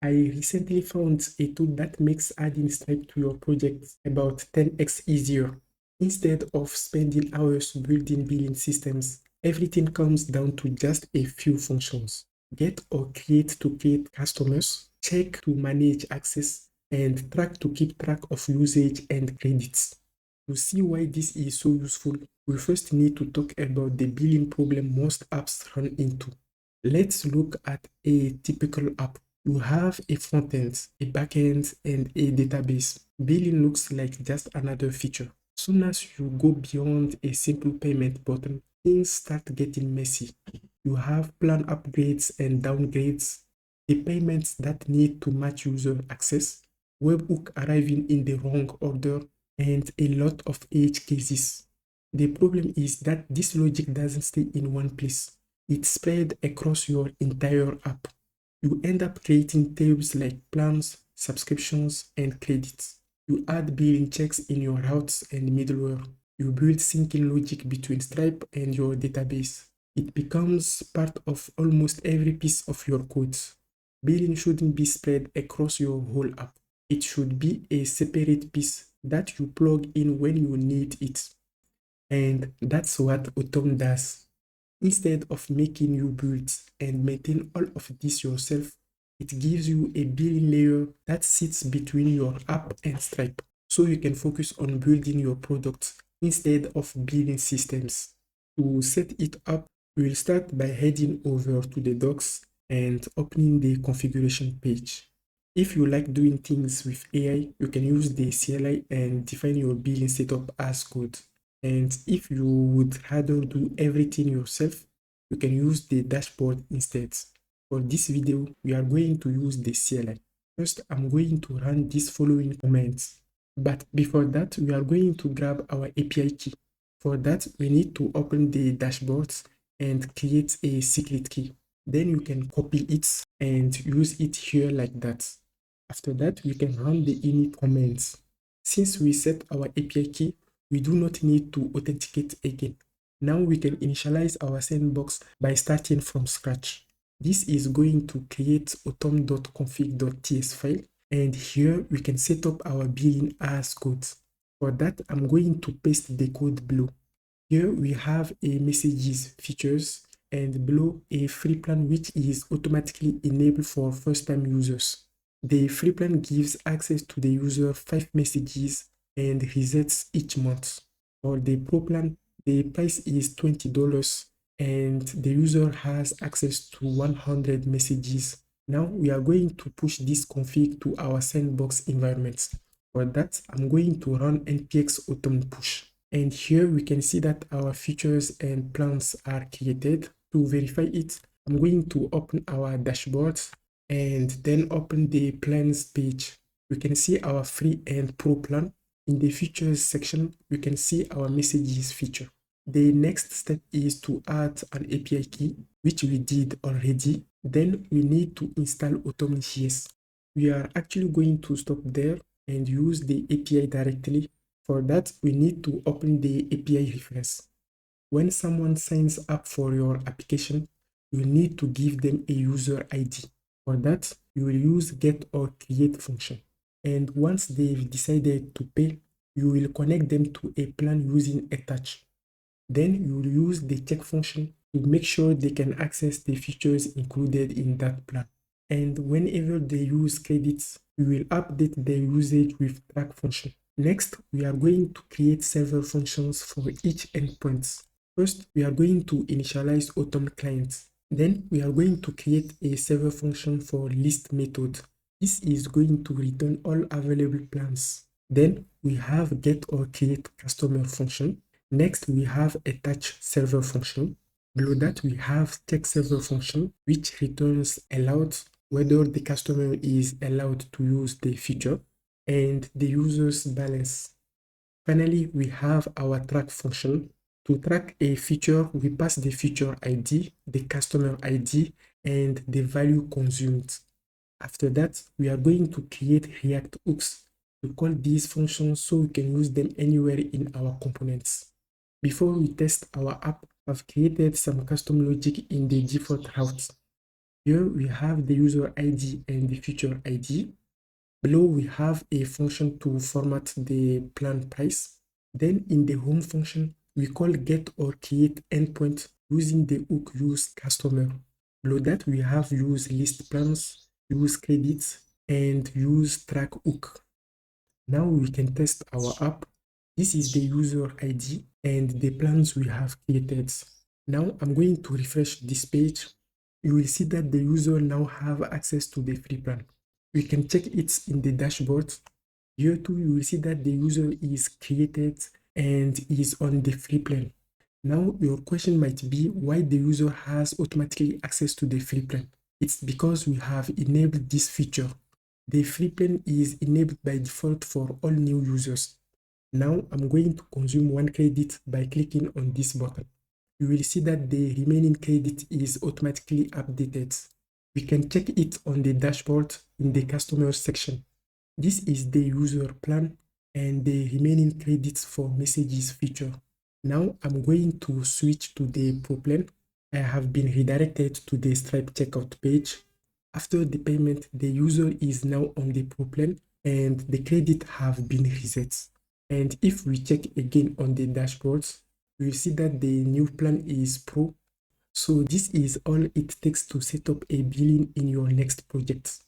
I recently found a tool that makes adding Stripe to your project about 10x easier. Instead of spending hours building billing systems, everything comes down to just a few functions. Get or create customers, check to manage access, and track to keep track of usage and credits. To see why this is so useful, we first need to talk about the billing problem most apps run into. Let's look at a typical app. You have a frontend, a backend, and a database. Billing looks like just another feature. Soon as you go beyond a simple payment button, things start getting messy. You have plan upgrades and downgrades, the payments that need to match user access, webhook arriving in the wrong order, and a lot of edge cases. The problem is that this logic doesn't stay in one place. It's spread across your entire app. You end up creating tabs like plans, subscriptions, and credits. You add billing checks in your routes and middleware. You build syncing logic between Stripe and your database. It becomes part of almost every piece of your code. Billing shouldn't be spread across your whole app. It should be a separate piece that you plug in when you need it. And that's what Autumn does. Instead of making you build and maintain all of this yourself, it gives you a billing layer that sits between your app and Stripe, so you can focus on building your product instead of building systems. To set it up, we'll start by heading over to the docs and opening the configuration page. If you like doing things with AI, you can use the CLI and define your billing setup as code. And if you would rather do everything yourself, you can use the dashboard instead. For this video, we are going to use the CLI. First, I'm going to run these following commands. But before that, we are going to grab our API key. For that, we need to open the dashboards and create a secret key. Then you can copy it and use it here like that. After that, we can run the init commands. Since we set our API key, we do not need to authenticate again. Now we can initialize our sandbox by starting from scratch. This is going to create autumn.config.ts file, and here we can set up our billing as code. For that, I'm going to paste the code below. Here we have a messages features and below a free plan which is automatically enabled for first-time users. The free plan gives access to the user 5 messages and resets each month. For the pro plan, the price is $20 and the user has access to 100 messages. Now we are going to push this config to our sandbox environment. For that, I'm going to run npx autumn push. And here we can see that our features and plans are created. To verify it, I'm going to open our dashboard and then open the plans page. We can see our free and pro plan. In the features section, we can see our messages feature. The next step is to add an API key, which we did already. Then we need to install Autumn.js. We are actually going to stop there and use the API directly. For that, we need to open the API reference. When someone signs up for your application, you need to give them a user ID. For that, you will use get or create function. And once they've decided to pay, you will connect them to a plan using attach. Then you will use the check function to make sure they can access the features included in that plan. And whenever they use credits, you will update their usage with track function. Next, we are going to create several functions for each endpoint. First, we are going to initialize Autumn client. Then we are going to create a server function for list method. This is going to return all available plans. Then we have get or create customer function. Next, we have attach server function. Below that, we have check server function, which returns allowed, whether the customer is allowed to use the feature, and the user's balance. Finally, we have our track function. To track a feature, we pass the feature ID, the customer ID, and the value consumed. After that, we are going to create React hooks to call these functions so we can use them anywhere in our components. Before we test our app, I've created some custom logic in the default routes. Here we have the user ID and the feature ID. Below we have a function to format the plan price. Then in the home function, we call get or create endpoint using the hook use customer. Below that we have use list plans, use credits, and use track hook. Now we can test our app. This is the user ID and the plans we have created. Now I'm going to refresh this page. You will see that the user now have access to the free plan. We can check it in the dashboard. Here too, you will see that the user is created and is on the free plan. Now your question might be why the user has automatically access to the free plan. It's because we have enabled this feature. The free plan is enabled by default for all new users. Now I'm going to consume 1 credit by clicking on this button. You will see that the remaining credit is automatically updated. We can check it on the dashboard in the customer section. This is the user plan and the remaining credits for messages feature. Now I'm going to switch to the pro plan. I have been redirected to the Stripe checkout page. After the payment, the user is now on the pro plan and the credit have been reset. And if we check again on the dashboards, we'll see that the new plan is pro. So this is all it takes to set up a billing in your next project.